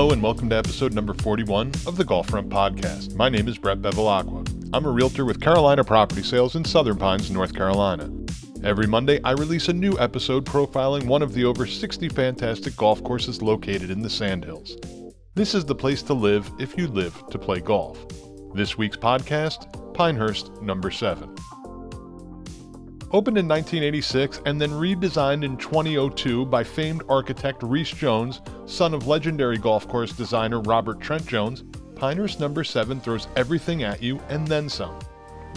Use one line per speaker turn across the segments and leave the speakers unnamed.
Hello and welcome to episode number 41 of the Golf Front Podcast. My name is Brett Bevilacqua. I'm a realtor with Carolina Property Sales in Southern Pines, North Carolina. Every Monday, I release a new episode profiling one of the over 60 fantastic golf courses located in the Sandhills. This is the place to live if you live to play golf. This week's podcast, Pinehurst No.7. Opened in 1986 and then redesigned in 2002 by famed architect Rees Jones, son of legendary golf course designer Robert Trent Jones, Pinehurst No.7 throws everything at you and then some.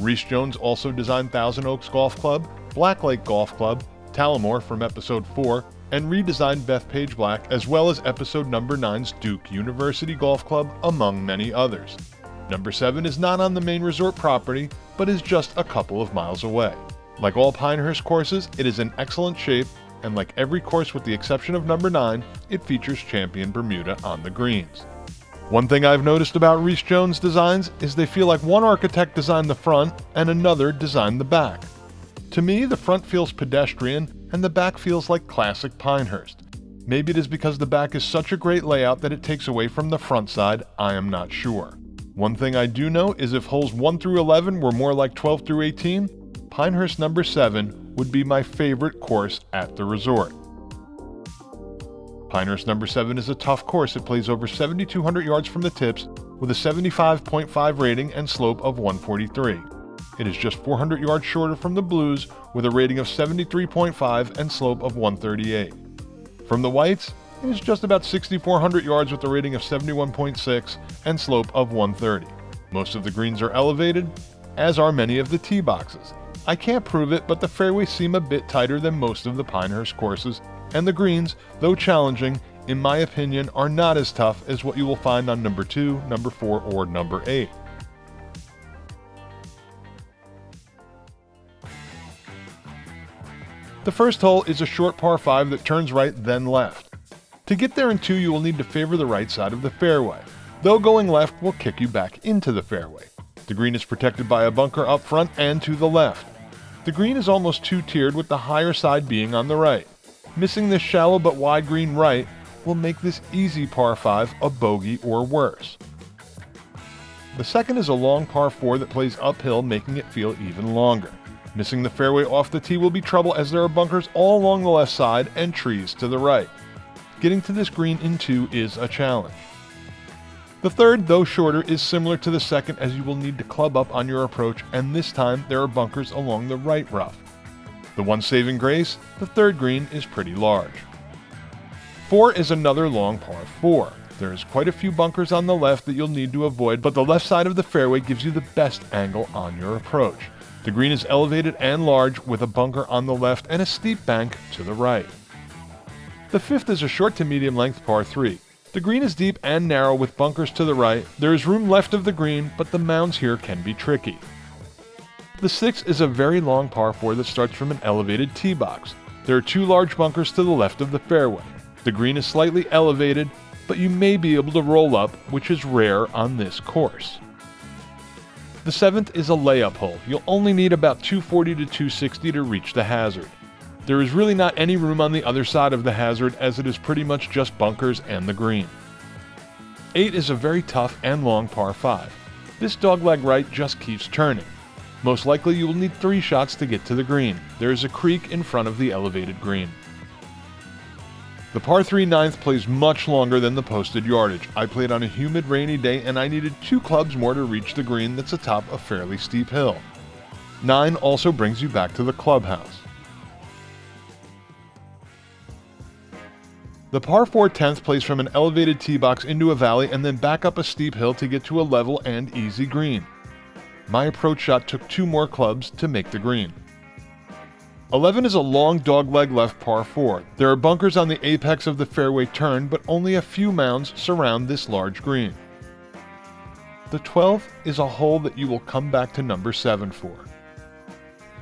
Rees Jones also designed Thousand Oaks Golf Club, Black Lake Golf Club, Talamore from episode 4, and redesigned Bethpage Black as well as episode number 9's Duke University Golf Club, among many others. No.7 is not on the main resort property, but is just a couple of miles away. Like all Pinehurst courses, it is in excellent shape, and like every course with the exception of number 9, it features Champion Bermuda on the greens. One thing I've noticed about Rees Jones designs is they feel like one architect designed the front and another designed the back. To me, the front feels pedestrian and the back feels like classic Pinehurst. Maybe it is because the back is such a great layout that it takes away from the front side, I am not sure. One thing I do know is if holes 1 through 11 were more like 12 through 18, Pinehurst No.7 would be my favorite course at the resort. Pinehurst No.7 is a tough course. It plays over 7,200 yards from the tips with a 75.5 rating and slope of 143. It is just 400 yards shorter from the Blues with a rating of 73.5 and slope of 138. From the Whites, it is just about 6,400 yards with a rating of 71.6 and slope of 130. Most of the greens are elevated, as are many of the tee boxes. I can't prove it, but the fairways seem a bit tighter than most of the Pinehurst courses, and the greens, though challenging, in my opinion, are not as tough as what you will find on number 2, number 4, or number 8. The first hole is a short par 5 that turns right then left. To get there in 2, you will need to favor the right side of the fairway, though going left will kick you back into the fairway. The green is protected by a bunker up front and to the left. The green is almost two-tiered with the higher side being on the right. Missing this shallow but wide green right will make this easy par 5 a bogey or worse. The second is a long par 4 that plays uphill, making it feel even longer. Missing the fairway off the tee will be trouble as there are bunkers all along the left side and trees to the right. Getting to this green in 2 is a challenge. The third, though shorter, is similar to the second as you will need to club up on your approach, and this time there are bunkers along the right rough. The one saving grace, the third green is pretty large. 4 is another long par 4. There is quite a few bunkers on the left that you'll need to avoid, but the left side of the fairway gives you the best angle on your approach. The green is elevated and large with a bunker on the left and a steep bank to the right. The fifth is a short to medium length par 3. The green is deep and narrow with bunkers to the right. There is room left of the green, but the mounds here can be tricky. The sixth is a very long par 4 that starts from an elevated tee box. There are 2 large bunkers to the left of the fairway. The green is slightly elevated, but you may be able to roll up, which is rare on this course. The seventh is a layup hole. You'll only need about 240 to 260 to reach the hazard. There is really not any room on the other side of the hazard as it is pretty much just bunkers and the green. 8 is a very tough and long par 5. This dogleg right just keeps turning. Most likely you will need 3 shots to get to the green. There is a creek in front of the elevated green. The par 3 ninth plays much longer than the posted yardage. I played on a humid rainy day and I needed 2 clubs more to reach the green that's atop a fairly steep hill. 9 also brings you back to the clubhouse. The par 4 10th plays from an elevated tee box into a valley and then back up a steep hill to get to a level and easy green. My approach shot took 2 more clubs to make the green. 11 is a long dogleg left par 4. There are bunkers on the apex of the fairway turn, but only a few mounds surround this large green. The 12th is a hole that you will come back to number 7 for.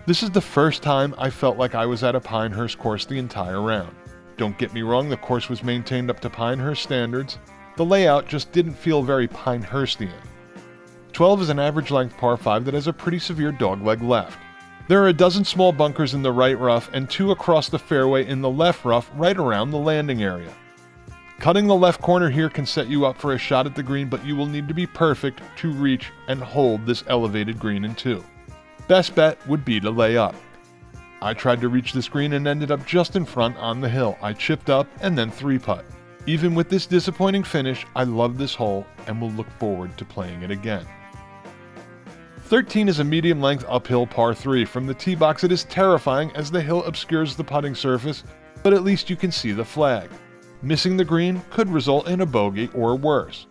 This is the first time I felt like I was at a Pinehurst course the entire round. Don't get me wrong, the course was maintained up to Pinehurst standards. The layout just didn't feel very Pinehurstian. 12 is an average length par 5 that has a pretty severe dogleg left. There are a dozen small bunkers in the right rough and 2 across the fairway in the left rough right around the landing area. Cutting the left corner here can set you up for a shot at the green, but you will need to be perfect to reach and hold this elevated green in two. Best bet would be to lay up. I tried to reach this green and ended up just in front on the hill. I chipped up and then 3-putt. Even with this disappointing finish, I love this hole and will look forward to playing it again. 13 is a medium-length uphill par 3. From the tee box it is terrifying as the hill obscures the putting surface, but at least you can see the flag. Missing the green could result in a bogey or worse.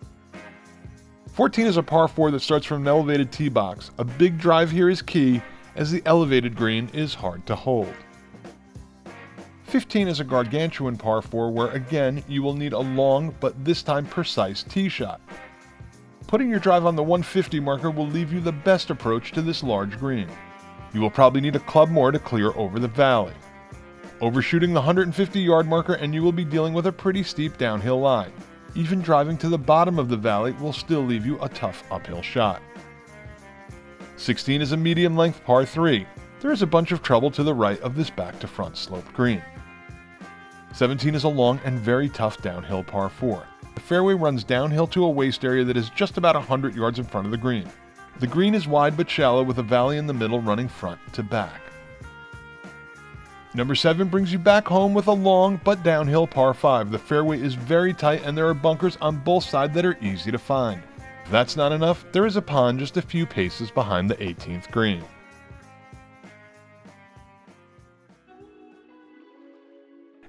14 is a par 4 that starts from an elevated tee box. A big drive here is key, as the elevated green is hard to hold. 15 is a gargantuan par 4 where again you will need a long but this time precise tee shot. Putting your drive on the 150 marker will leave you the best approach to this large green. You will probably need a club more to clear over the valley. Overshooting the 150-yard marker and you will be dealing with a pretty steep downhill line. Even driving to the bottom of the valley will still leave you a tough uphill shot. 16 is a medium-length par 3. There is a bunch of trouble to the right of this back-to-front sloped green. 17 is a long and very tough downhill par 4. The fairway runs downhill to a waste area that is just about 100 yards in front of the green. The green is wide but shallow with a valley in the middle running front to back. Number 7 brings you back home with a long but downhill par 5. The fairway is very tight and there are bunkers on both sides that are easy to find. If that's not enough, there is a pond just a few paces behind the 18th green.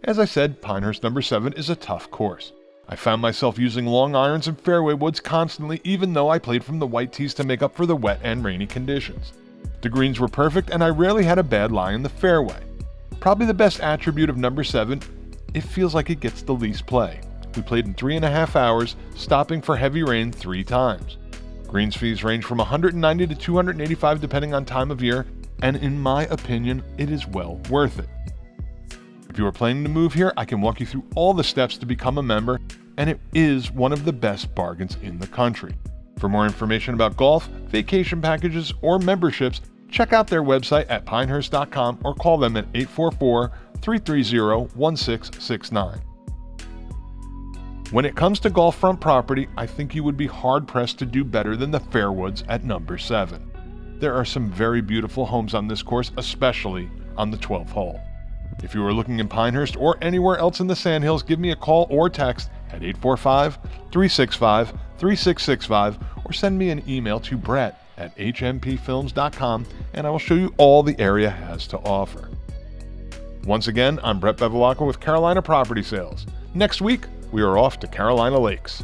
As I said, Pinehurst number 7 is a tough course. I found myself using long irons and fairway woods constantly even though I played from the white tees to make up for the wet and rainy conditions. The greens were perfect and I rarely had a bad lie in the fairway. Probably the best attribute of number 7, it feels like it gets the least play. We played in 3.5 hours, stopping for heavy rain 3 times. Greens fees range from $190 to $285 depending on time of year, and in my opinion, it is well worth it. If you are planning to move here, I can walk you through all the steps to become a member, and it is one of the best bargains in the country. For more information about golf, vacation packages, or memberships, check out their website at pinehurst.com or call them at 844-330-1669. When it comes to golf front property, I think you would be hard-pressed to do better than the Fairwoods at number 7. There are some very beautiful homes on this course, especially on the 12th hole. If you are looking in Pinehurst or anywhere else in the Sandhills, give me a call or text at 845-365-3665 or send me an email to brett@hmpfilms.com and I will show you all the area has to offer. Once again, I'm Brett Bevilacqua with Carolina Property Sales. Next week, we are off to Carolina Lakes.